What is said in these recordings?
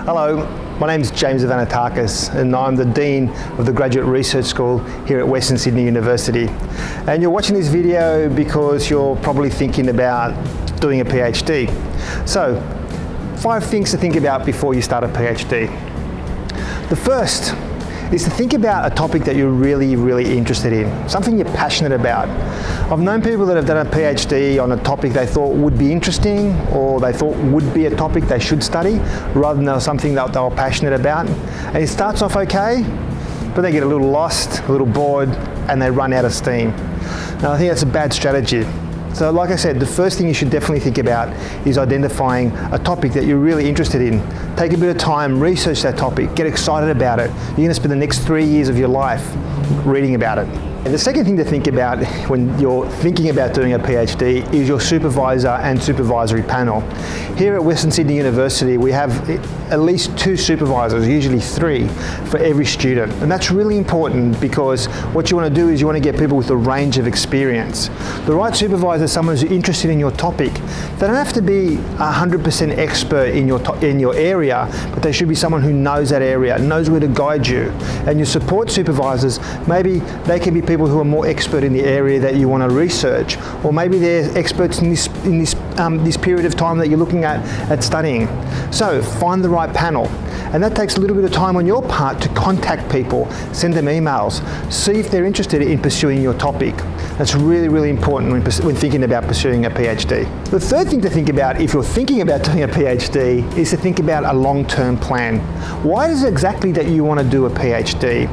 Hello, my name is James Avanatakis and I'm the Dean of the Graduate Research School here at Western Sydney University. And you're watching this video because you're probably thinking about doing a PhD. So, 5 things to think about before you start a PhD. The first is to think about a topic that you're really interested in, something you're passionate about. I've known people that have done a PhD on a topic they thought would be interesting or they thought would be a topic they should study rather than something that they were passionate about. And it starts off okay, but they get a little lost, a little bored, and they run out of steam. Now I think that's a bad strategy. So like I said, the first thing you should definitely think about is identifying a topic that you're really interested in. Take a bit of time, research that topic, get excited about it. You're going to spend the next 3 years of your life reading about it. And the second thing to think about when you're thinking about doing a PhD is your supervisor and supervisory panel. Here at Western Sydney University, we have at least 2 supervisors, usually 3, for every student. And that's really important because what you want to do is you want to get people with a range of experience. The right supervisor is someone who's interested in your topic. They don't have to be 100% expert in your area, but they should be someone who knows that area, knows where to guide you. And your support supervisors, maybe they can be people who are more expert in the area that you want to research, or maybe they're experts in this period of time that you're looking at studying. So find the right panel, and that takes a little bit of time on your part to contact people, send them emails, see if they're interested in pursuing your topic. That's really important when thinking about pursuing a PhD. The third thing to think about if you're thinking about doing a PhD is to think about a long-term plan. Why is it exactly that you want to do a PhD?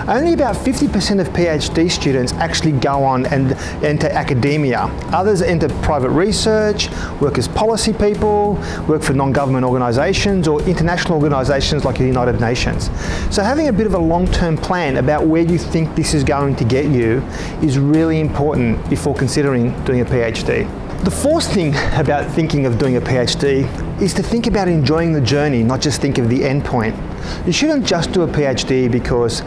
Only about 50% of PhD students actually go on and enter academia. Others enter private research, work as policy people, work for non-government organisations or international organisations like the United Nations. So having a bit of a long-term plan about where you think this is going to get you is really important before considering doing a PhD. The fourth thing about thinking of doing a PhD is to think about enjoying the journey, not just think of the end point. You shouldn't just do a PhD because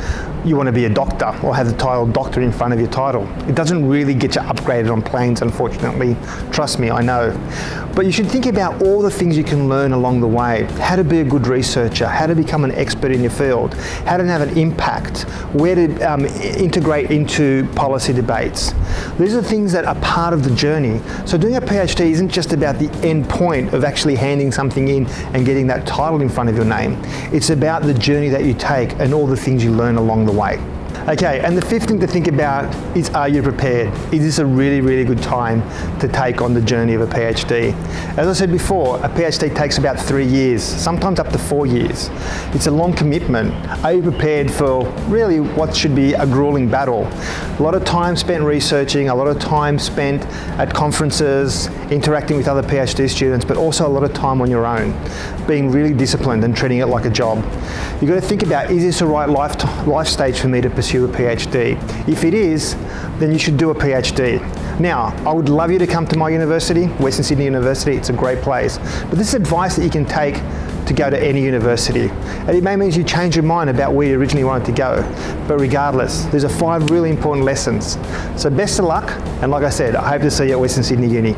you want to be a doctor or have the title doctor in front of your title. It doesn't really get you upgraded on planes, unfortunately. Trust me, I know. But you should think about all the things you can learn along the way. How to be a good researcher, how to become an expert in your field, how to have an impact, where to integrate into policy debates. These are things that are part of the journey. So doing a PhD isn't just about the end point of actually handing something in and getting that title in front of your name. It's about the journey that you take and all the things you learn along the way. Okay, and the fifth thing to think about is, are you prepared? Is this a really good time to take on the journey of a PhD? As I said before, a PhD takes about 3 years, sometimes up to 4 years. It's a long commitment. Are you prepared for really what should be a grueling battle? A lot of time spent researching, a lot of time spent at conferences, interacting with other PhD students, but also a lot of time on your own, being really disciplined and treating it like a job. You've got to think about, is this the right life stage for me to pursue a PhD? If it is, then you should do a PhD. Now, I would love you to come to my university, Western Sydney University. It's a great place. But this is advice that you can take to go to any university. And it may mean you change your mind about where you originally wanted to go. But regardless, these are 5 really important lessons. So best of luck, and like I said, I hope to see you at Western Sydney Uni.